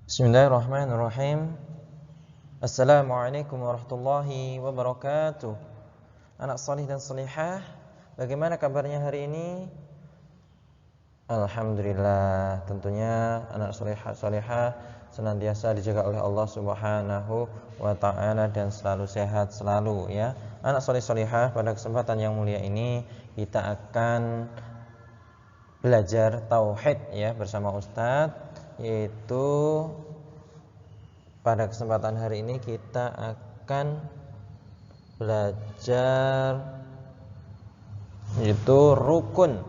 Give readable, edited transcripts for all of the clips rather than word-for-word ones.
Bismillahirrahmanirrahim. Assalamualaikum warahmatullahi wabarakatuh. Anak salih dan salihah, bagaimana kabarnya hari ini? Alhamdulillah, tentunya anak salihah salihah senantiasa dijaga oleh Allah Subhanahu wa taala dan selalu sehat selalu ya. Anak salih salihah, pada kesempatan yang mulia ini kita akan belajar tauhid ya bersama Ustadz, yaitu pada kesempatan hari ini kita akan belajar yaitu rukun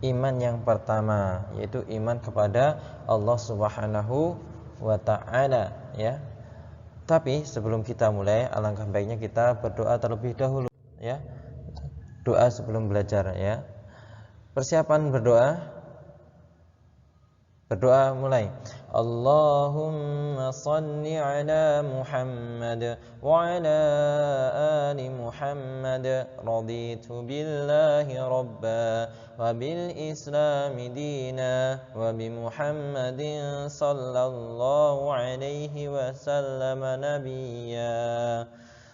iman yang pertama, yaitu iman kepada Allah Subhanahu wa taala ya. Tapi sebelum kita mulai, alangkah baiknya kita berdoa terlebih dahulu ya. Doa sebelum belajar ya. Persiapan berdoa. Berdoa mulai. Allahumma salli ala Muhammad wa ala ali Muhammad. Raditu billahi rabba wa bil islami dina wa bi Muhammadin sallallahu alaihi wasallam nabiyya.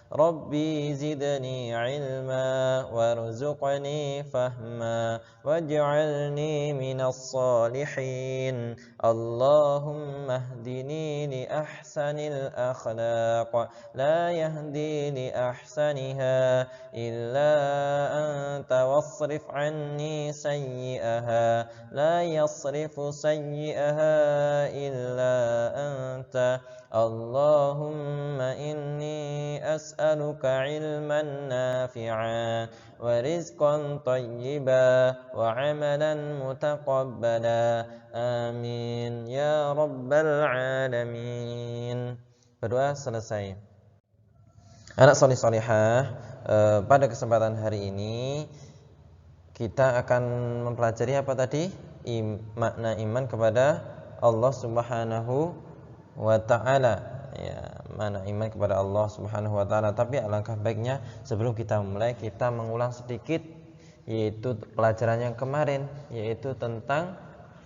Rabbi zidni ilma warzuqni fahma waj'alni minas salihin. Allahumma hdini li ahsanil akhlaq la yahdi li ahsaniha illa anta wasrif anni sayyi'aha la yasrifu sayyi'aha illa anta. Allahumma inni as'aluka ilman nafi'an wa rizqan tayyiban wa amalan mutaqabbala. Amin ya rabbal alamin. Berdoa selesai. Anak salih salihah, pada kesempatan hari ini kita akan mempelajari apa tadi? Makna iman kepada Allah Subhanahu wa ta'ala ya, mana iman kepada Allah Subhanahu wa ta'ala. Tapi alangkah baiknya sebelum kita mulai, kita mengulang sedikit yaitu pelajaran yang kemarin, yaitu tentang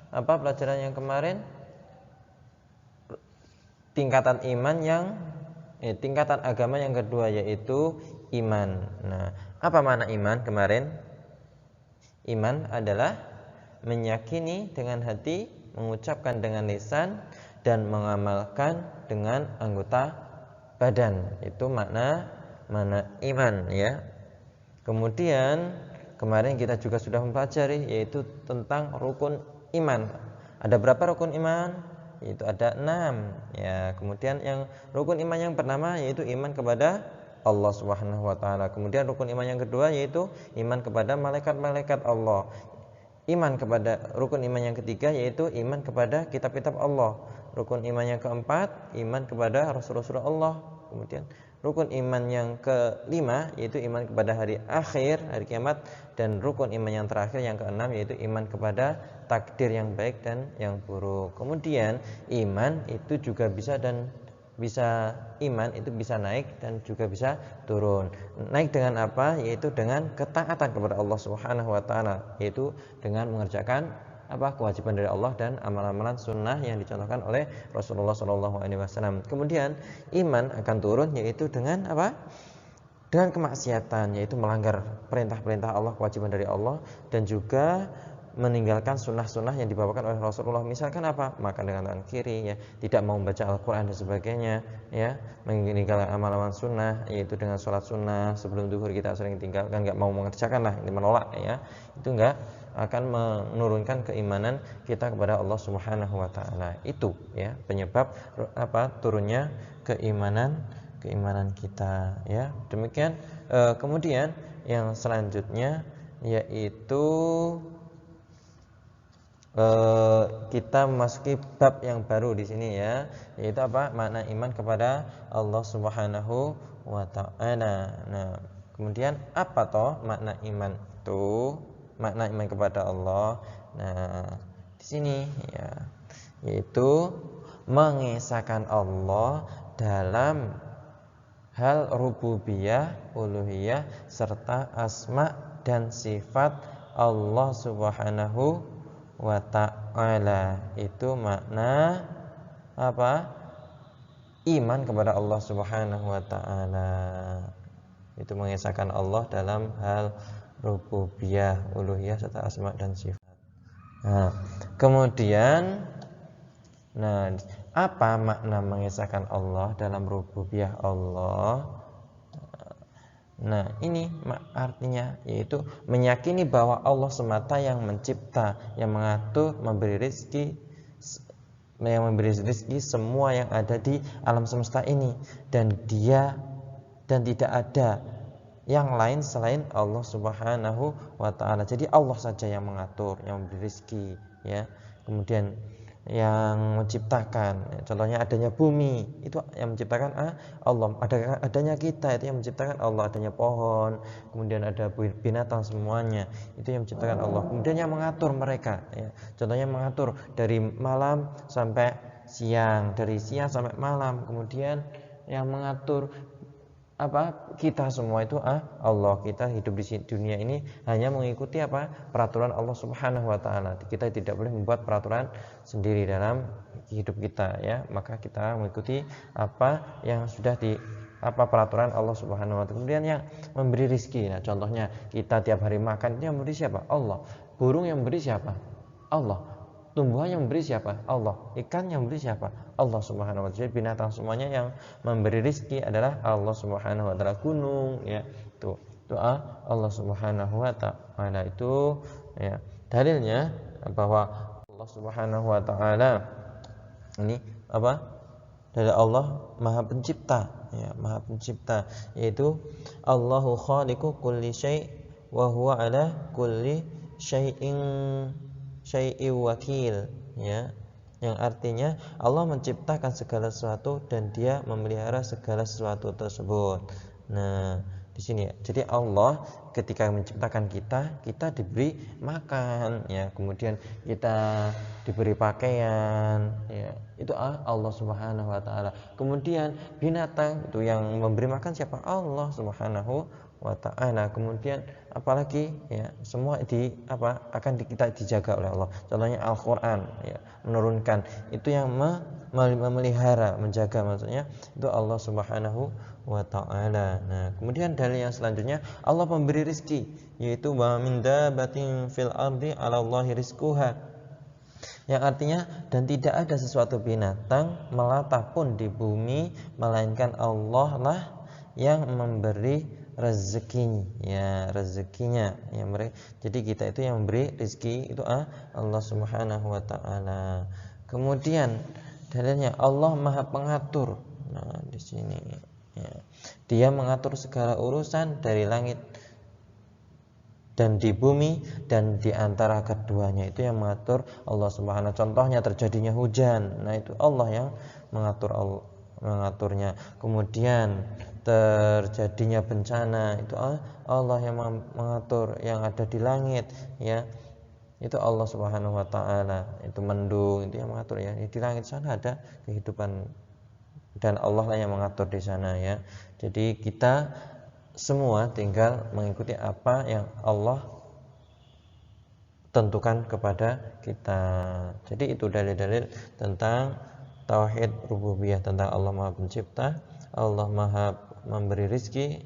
apa pelajaran yang kemarin? Tingkatan iman tingkatan agama yang kedua, yaitu iman. Nah, apa makna iman kemarin? Iman adalah meyakini dengan hati, mengucapkan dengan lisan, dan mengamalkan dengan anggota badan. Itu makna iman ya. Kemudian kemarin kita juga sudah mempelajari yaitu tentang rukun iman. Ada berapa rukun iman? Yaitu ada 6 ya. Kemudian yang rukun iman yang pertama yaitu iman kepada Allah Subhanahu wa taala. Kemudian rukun iman yang kedua yaitu iman kepada malaikat-malaikat Allah. Rukun iman yang ketiga yaitu iman kepada kitab-kitab Allah. Rukun iman yang keempat, iman kepada Rasul-Rasul Allah. Kemudian rukun iman yang kelima yaitu iman kepada hari akhir, hari kiamat. Dan rukun iman yang terakhir yang keenam yaitu iman kepada takdir yang baik dan yang buruk. Kemudian iman itu juga iman itu bisa naik dan juga bisa turun. Naik dengan apa? Yaitu dengan ketaatan kepada Allah Subhanahu wa taala, yaitu dengan mengerjakan kewajiban dari Allah dan amalan-amalan sunnah yang dicontohkan oleh Rasulullah SAW. Kemudian iman akan turun yaitu dengan apa? Dengan kemaksiatan, yaitu melanggar perintah-perintah Allah, kewajiban dari Allah, dan juga meninggalkan sunnah-sunnah yang dibawakan oleh Rasulullah. Misalkan apa? Makan dengan tangan kiri ya, tidak mau membaca Al-Quran dan sebagainya ya, meninggalkan amalan sunnah, yaitu dengan sholat sunnah sebelum zuhur kita sering tinggalkan, nggak mau mengerjakan lah, ini menolak ya. Itu enggak akan menurunkan keimanan kita kepada Allah Subhanahu wa taala. Itu ya penyebab turunnya keimanan kita ya. Demikian. Kemudian yang selanjutnya yaitu kita memasuki bab yang baru di sini ya, yaitu apa? Makna iman kepada Allah Subhanahu wa taala. Nah, kemudian apa toh makna iman itu? Makna iman kepada Allah. Nah, di sini ya, yaitu mengesahkan Allah dalam hal rububiyah, uluhiyah, serta asma dan sifat Allah Subhanahu wa ta'ala. Itu makna apa? Iman kepada Allah Subhanahu wa taala. Itu mengesahkan Allah dalam hal rububiyah, uluhiyah serta asma dan sifat. Nah, kemudian apa makna mengesahkan Allah dalam rububiyah Allah? Nah, ini artinya yaitu meyakini bahwa Allah semata yang mencipta, yang mengatur, memberi rezeki semua yang ada di alam semesta ini, dan tidak ada yang lain selain Allah Subhanahu wa taala. Jadi Allah saja yang mengatur, yang memberi rezeki, ya. Kemudian yang menciptakan, contohnya adanya bumi, itu yang menciptakan Allah. Adanya kita, itu yang menciptakan Allah. Adanya pohon, kemudian ada binatang, semuanya itu yang menciptakan Allah. Kemudian yang mengatur mereka, ya. Contohnya mengatur dari malam sampai siang, dari siang sampai malam. Kemudian yang mengatur kita semua itu Allah. Kita hidup di dunia ini hanya mengikuti peraturan Allah Subhanahu wa taala. Kita tidak boleh membuat peraturan sendiri dalam hidup kita, ya. Maka kita mengikuti apa yang sudah peraturan Allah Subhanahu wa taala. Kemudian yang memberi rezeki. Nah, contohnya kita tiap hari makan, itu yang memberi siapa? Allah. Burung yang memberi siapa? Allah. Tumbuhan yang memberi siapa? Allah. Ikan yang memberi siapa? Allah Subhanahu wa taala. Binatang semuanya yang memberi rezeki adalah Allah Subhanahu wa taala. Gunung, ya, itu Allah Subhanahu wa taala. Itu, ya, dalilnya bahwa Allah Subhanahu wa taala ini dari Allah Maha Pencipta, ya, Maha Pencipta, yaitu Allahu khaliqu kulli syai' wa huwa ala kulli syai'in wakil, ya, yang artinya Allah menciptakan segala sesuatu dan Dia memelihara segala sesuatu tersebut. Nah, di sini, ya. Jadi Allah ketika menciptakan kita diberi makan, ya, kemudian kita diberi pakaian, ya, itu Allah Subhanahu wa taala. Kemudian binatang itu yang memberi makan siapa? Allah Subhanahu wa ta'ala. Kemudian apalagi, ya, semua akan kita dijaga oleh Allah. Contohnya Al-Qur'an, ya, menurunkan, itu yang memelihara, menjaga, maksudnya itu Allah Subhanahu wa ta'ala. Nah, kemudian dalil yang selanjutnya, Allah memberi rezeki, yaitu wa min dabbatin fil ardi 'ala Allahi rizquha, yang artinya dan tidak ada sesuatu binatang melata pun di bumi melainkan Allah lah yang memberi rezekinya, ya, mereka. Jadi kita itu yang memberi rezeki itu Allah Subhanahu wa taala. Kemudian dalilnya Allah Maha Pengatur. Nah, di sini, ya, Dia mengatur segala urusan dari langit dan di bumi dan di antara keduanya, itu yang mengatur Allah Subhanahu. Contohnya terjadinya hujan, nah itu Allah yang mengaturnya. Kemudian terjadinya bencana, itu Allah yang mengatur, yang ada di langit, ya, itu Allah Subhanahu wa taala. Itu mendung, itu yang mengatur, ya. Di langit sana ada kehidupan dan Allah lah yang mengatur di sana, ya. Jadi kita semua tinggal mengikuti apa yang Allah tentukan kepada kita. Jadi itu dalil-dalil tentang tauhid rububiyah, tentang Allah Maha Pencipta, Allah Maha memberi rezeki,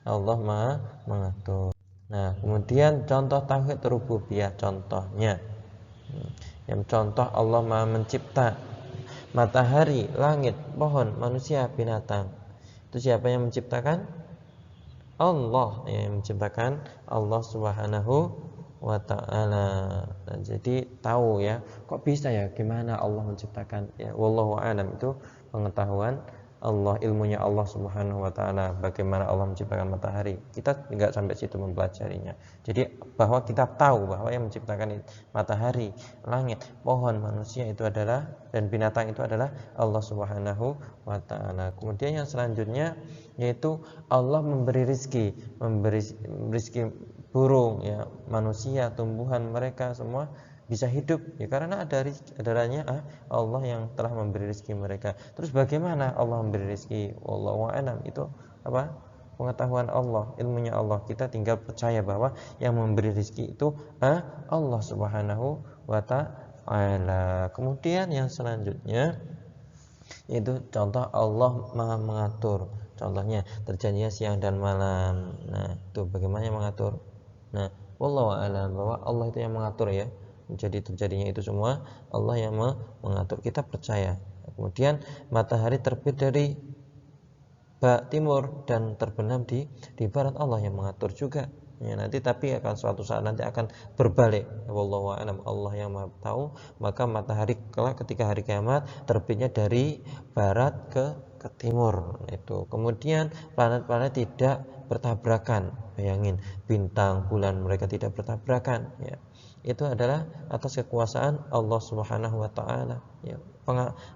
Allah Maha mengatur. Nah, kemudian contoh tauhid rububiyah, contohnya, yang contoh Allah Maha Mencipta matahari, langit, pohon, manusia, binatang. Itu siapa yang menciptakan? Allah yang menciptakan, Allah Subhanahu wa ta'ala. Nah, jadi tahu, ya, kok bisa, ya, gimana Allah menciptakan, ya, wallahu a'lam. Itu pengetahuan Allah, ilmunya Allah Subhanahu wa ta'ala, bagaimana Allah menciptakan matahari. Kita enggak sampai situ mempelajarinya. Jadi bahwa kita tahu bahwa yang menciptakan matahari, langit, pohon, manusia itu adalah, dan binatang itu adalah Allah Subhanahu wa ta'ala. Kemudian yang selanjutnya yaitu Allah memberi rezeki, memberi rezeki burung, ya, manusia, tumbuhan, mereka semua bisa hidup, ya, karena adanya Allah yang telah memberi rezeki mereka. Terus bagaimana Allah memberi rezeki? Wallahu a'lam. Itu pengetahuan Allah, ilmunya Allah. Kita tinggal percaya bahwa yang memberi rezeki itu Allah Subhanahu wa ta'ala. Kemudian yang selanjutnya Itu contoh Allah Maha mengatur. Contohnya terjadinya siang dan malam. Nah, itu bagaimana yang mengatur? Nah, wallahu a'lam, bahwa Allah itu yang mengatur ya. Jadi terjadinya itu semua Allah yang mengatur. Kita percaya. Kemudian matahari terbit dari timur dan terbenam di barat, Allah yang mengatur juga. Ya, nanti tapi akan suatu saat nanti akan berbalik. Wallahu a'lam, Allah yang Maha tahu. Maka matahari kelak ketika hari kiamat terbitnya dari barat ke timur itu. Kemudian planet-planet tidak bertabrakan. Bayangin, bintang, bulan mereka tidak bertabrakan ya. Itu adalah atas kekuasaan Allah Subhanahu wa taala ya.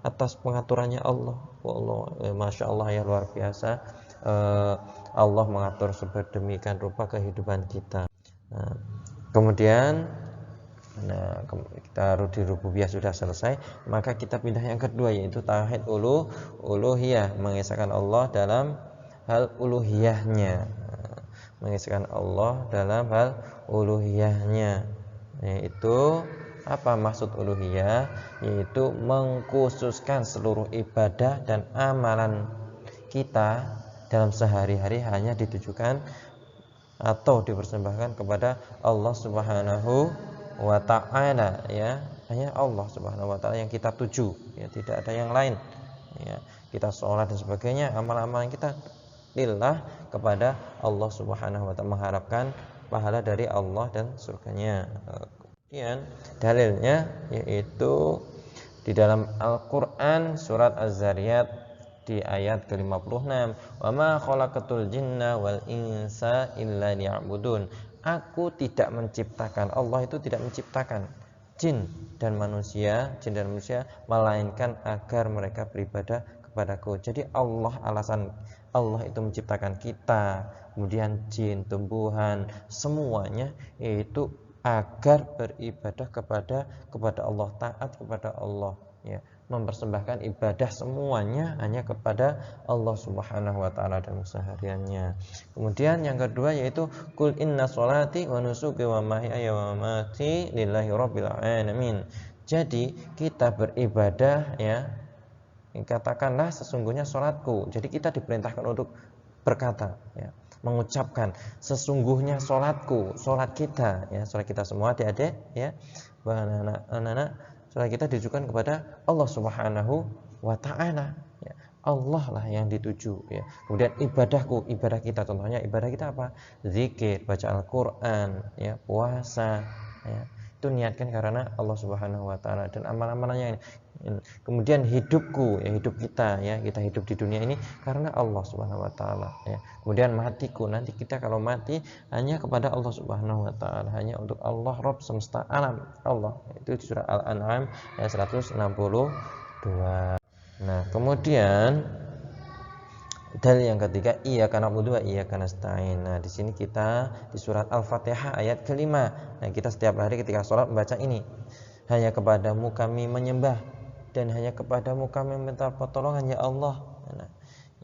Atas pengaturannya Allah. Wallah, masya Allah ya, luar biasa. Allah mengatur sedemikian rupa kehidupan kita. Nah, kemudian kita di rububiyah sudah selesai, maka kita pindah yang kedua, yaitu tauhid uluhiyah, mengesahkan Allah dalam hal uluhiyahnya. Mengesahkan Allah dalam hal uluhiyahnya, yaitu apa maksud uluhiyah? Yaitu mengkhususkan seluruh ibadah dan amalan kita dalam sehari-hari hanya ditujukan atau dipersembahkan kepada Allah Subhanahu wa taala ya. Hanya Allah Subhanahu wa taala yang kita tuju ya, tidak ada yang lain ya. Kita sholat dan sebagainya, amal-amalan kita lillah kepada Allah Subhanahu wa taala, mengharapkan pahala dari Allah dan surganya. Kemudian dalilnya yaitu di dalam Al-Qur'an surat Az-Zariyat di ayat ke-56, "Wa ma khalaqatul jinna wal insa illa liya'budun." Aku tidak menciptakan, Allah itu tidak menciptakan jin dan manusia melainkan agar mereka beribadah kepadaku. Jadi alasan Allah itu menciptakan kita, kemudian jin, tumbuhan, semuanya yaitu agar beribadah kepada Allah, taat kepada Allah ya, mempersembahkan ibadah semuanya hanya kepada Allah Subhanahu wa taala dalam sehariannya. Kemudian yang kedua yaitu qul inna sholati wa nusuki wa mahyaya wa mamati lillahi rabbil alamin. Jadi kita beribadah ya, katakanlah sesungguhnya sholatku. Jadi kita diperintahkan untuk berkata ya, mengucapkan sesungguhnya sholatku, sholat kita ya, sholat kita semua adik-adik ya, anak-anak, sholat kita ditujukan kepada Allah Subhanahu wa taala ya. Allah lah yang dituju ya. Kemudian ibadah kita, contohnya ibadah kita apa? Zikir, baca Al-Qur'an ya, puasa ya. Itu niatkan karena Allah Subhanahu wa taala, dan amal-amalannya ini. Kemudian hidupku ya, hidup kita ya, kita hidup di dunia ini karena Allah Subhanahu wa taala ya. Kemudian matiku, nanti kita kalau mati hanya kepada Allah Subhanahu wa taala, hanya untuk Allah Rabb semesta alam Allah. Itu di surah Al-An'am ayat 162. Nah, kemudian dalil yang ketiga, iyyaka na'budu wa iyyaka nasta'in. Nah, di sini kita di surat Al-Fatihah ayat kelima. Nah, kita setiap hari ketika sholat membaca ini. Hanya kepadamu kami menyembah dan hanya kepadamu kami minta pertolongan ya Allah. Nah,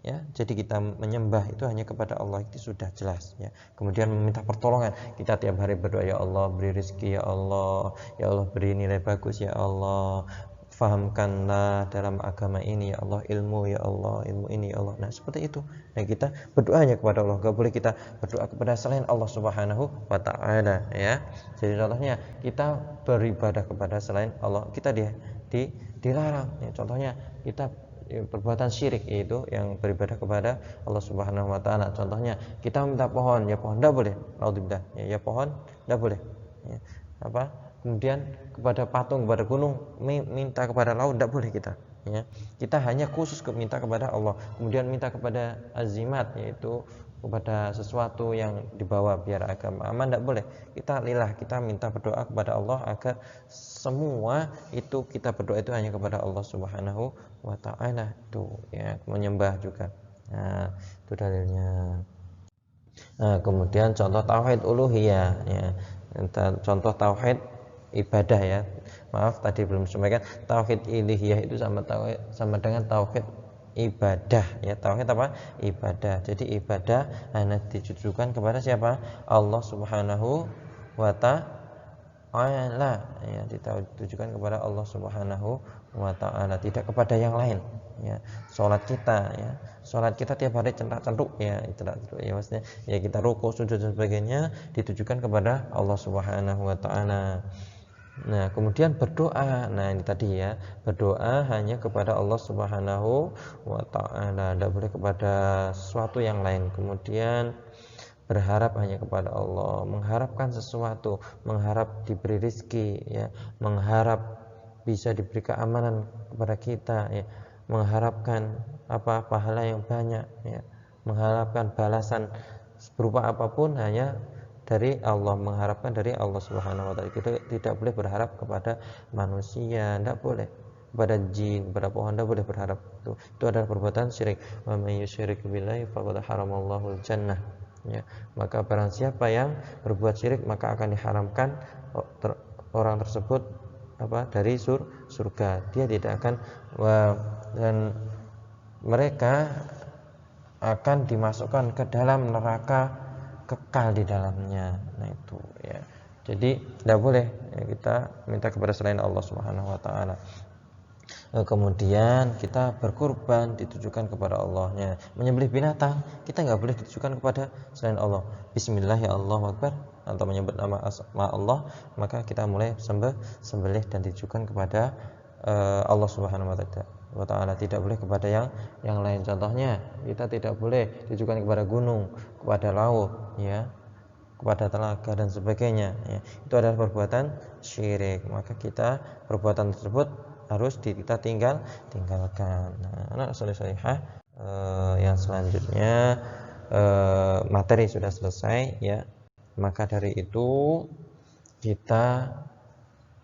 ya, jadi kita menyembah itu hanya kepada Allah, itu sudah jelas ya. Kemudian meminta pertolongan, kita tiap hari berdoa, ya Allah beri rezeki ya Allah beri nilai bagus ya Allah, fahamkanlah dalam agama ini ya Allah, ilmu ya Allah, ilmu ini ya Allah. Nah, seperti itu. Nah, kita berdoa hanya kepada Allah, gak boleh kita berdoa kepada selain Allah Subhanahu wa ta'ala ya. Jadi contohnya kita beribadah kepada selain Allah, kita dilarang ya. Contohnya kita perbuatan syirik, yaitu yang beribadah kepada Allah Subhanahu wa taala. Contohnya kita minta pohon, ya pohon enggak boleh. Alhamdulillah ya, pohon enggak boleh. Ya. Kemudian kepada patung, kepada gunung, minta kepada laut, tidak boleh kita ya. Kita hanya khusus minta kepada Allah. Kemudian minta kepada azimat, yaitu kepada sesuatu yang dibawa biar agama aman, tidak boleh. Kita lillah, kita minta berdoa kepada Allah agar semua itu kita berdoa itu hanya kepada Allah Subhanahu wa ta'ala, itu ya, menyembah juga. Nah, itu dalilnya. Nah, kemudian contoh tauhid uluhiyah ya. Contoh tauhid ibadah ya. Maaf tadi belum sampaikan, tauhid ilahiyah itu sama dengan tauhid ibadah ya. Tauhid apa? Ibadah. Jadi ibadah hanya ditujukan kepada siapa? Allah Subhanahu wa ta'ala ya, ditujukan kepada Allah Subhanahu wa ta'ala, tidak kepada yang lain ya. Salat kita tiap hari centak-centuk ya, maksudnya ya kita rukuk, sujud dan sebagainya ditujukan kepada Allah Subhanahu wa taala. Nah, kemudian berdoa. Nah, ini tadi ya, berdoa hanya kepada Allah Subhanahu wa taala, tidak boleh kepada sesuatu yang lain. Kemudian berharap hanya kepada Allah, mengharapkan sesuatu, mengharap diberi rezeki ya, mengharap bisa diberi keamanan kepada kita ya, mengharapkan pahala yang banyak ya, mengharapkan balasan berupa apapun hanya dari Allah, mengharapkan dari Allah Subhanahu wa taala. Kita tidak boleh berharap kepada manusia, tidak boleh, kepada jin, kepada pohon, tidak boleh berharap. Itu adalah perbuatan syirik. Wa may yusyrik billahi faqad haramallahu al-jannah. Ya, maka barang siapa yang berbuat syirik maka akan diharamkan orang tersebut dari surga. Dia tidak akan dan mereka akan dimasukkan ke dalam neraka, kekal di dalamnya. Nah itu ya. Jadi tidak boleh ya, kita minta kepada selain Allah Subhanahu wa taala. Kemudian kita berkurban ditujukan kepada Allahnya. Menyembelih binatang kita nggak boleh ditujukan kepada selain Allah. Bismillah ya Allahu Akbar, atau menyebut nama Allah, maka kita mulai sembelih dan ditujukan kepada Allah Subhanahu wa taala, tidak boleh kepada yang lain. Contohnya kita tidak boleh ditujukan kepada gunung, kepada laut ya, kepada telaga dan sebagainya ya. Itu adalah perbuatan syirik, maka kita perbuatan tersebut harus kita tinggalkan. Nah, anak salihah, yang selanjutnya materi sudah selesai ya. Maka dari itu kita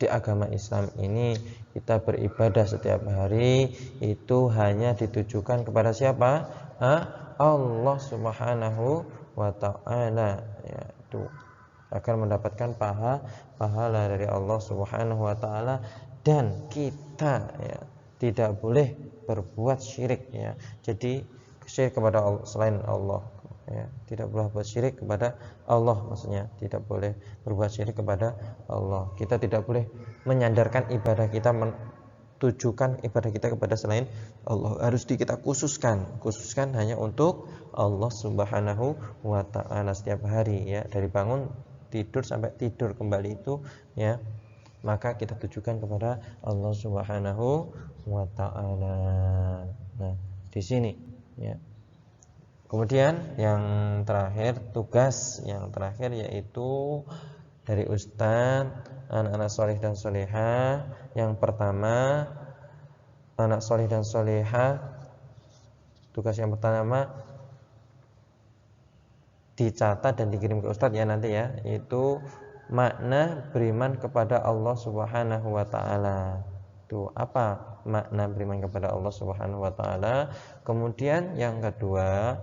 di agama Islam ini kita beribadah setiap hari itu hanya ditujukan kepada siapa? Allah Subhanahu wa taala ya, itu akan mendapatkan pahala dari Allah Subhanahu wa taala. Dan kita ya tidak boleh berbuat syirik ya. Jadi syirik kepada Allah, selain Allah ya, tidak boleh berbuat syirik kepada Allah, maksudnya tidak boleh berbuat syirik kepada Allah. Kita tidak boleh menyandarkan ibadah kita, tujukan ibadah kita kepada selain Allah. Harus kita khususkan hanya untuk Allah Subhanahu wa taala setiap hari ya, dari bangun tidur sampai tidur kembali itu ya, maka kita tujukan kepada Allah Subhanahu wa taala. Nah, di sini ya. Kemudian yang terakhir, tugas yang terakhir yaitu dari Ustadz anak-anak soleh dan solehah. Yang pertama, anak soleh dan solehah, tugas yang pertama dicatat dan dikirim ke Ustadz ya nanti ya, yaitu makna beriman kepada Allah Subhanahu wa taala. Itu apa makna beriman kepada Allah Subhanahu wa taala? Kemudian yang kedua,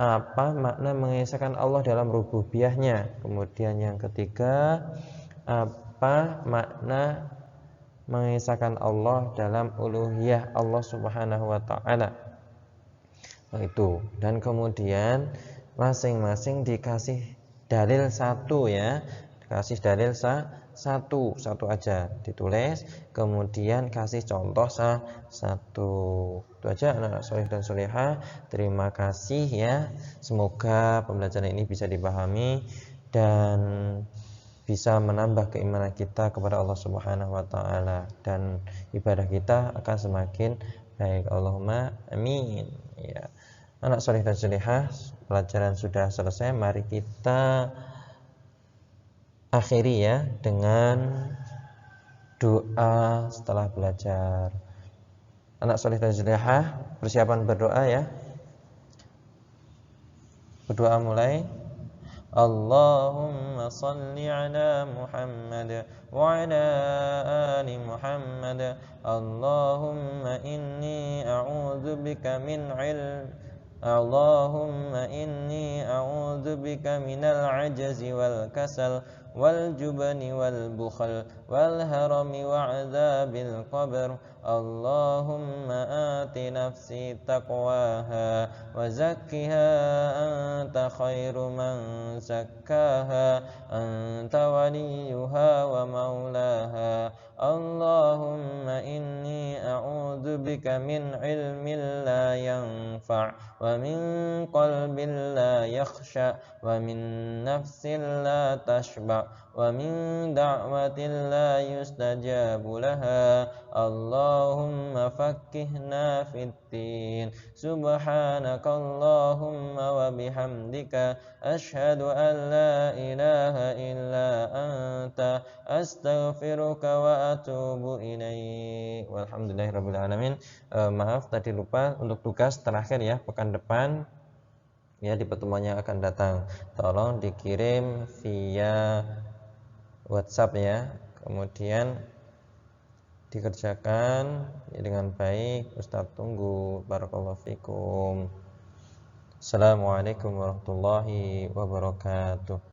apa makna mengesahkan Allah dalam rububiyahnya? Kemudian yang ketiga, apa makna mengesahkan Allah dalam uluhiyah Allah Subhanahu wa taala? Itu. Dan kemudian masing-masing dikasih dalil satu ya, kasih dalil satu aja ditulis, kemudian kasih contoh satu. Itu aja anak-anak soleh dan solehah. Terima kasih ya, semoga pembelajaran ini bisa dipahami dan bisa menambah keimanan kita kepada Allah Subhanahu wa taala, dan ibadah kita akan semakin baik. Allahumma amin ya. Anak soleh dan solehah, pelajaran sudah selesai. Mari kita akhiri ya dengan doa setelah belajar. Anak soleh dan solehah, persiapan berdoa ya. Berdoa mulai. Allahumma salli ala Muhammad wa ala ali Muhammad. Allahumma inni a'udzubika min Allahumma inni a'udzubika minal ajzi wal kasal والجبن والبخل والهرم وعذاب القبر. اللهم آت نفسي تقواها وزكها أنت خير من زكاها أنت وليها ومولاها. اللهم إني أعوذ بك من علم لا ينفع ومن قلب لا يخشع ومن نفس لا تشبع ومن دعوة لا يستجاب لها. اللهم فقهنا في الدين. سبحانك اللهم وبحمدك أشهد أن لا إله إلا أنت أستغفرك وأتوب إليك. Walhamdulillahirabbil alamin. Maaf tadi lupa untuk tugas terakhir ya, pekan depan ya di pertemuan yang akan datang tolong dikirim via WhatsApp ya, kemudian dikerjakan ya, dengan baik. Ustadz tunggu. Barakallahu fikum. Assalamualaikum warahmatullahi wabarakatuh.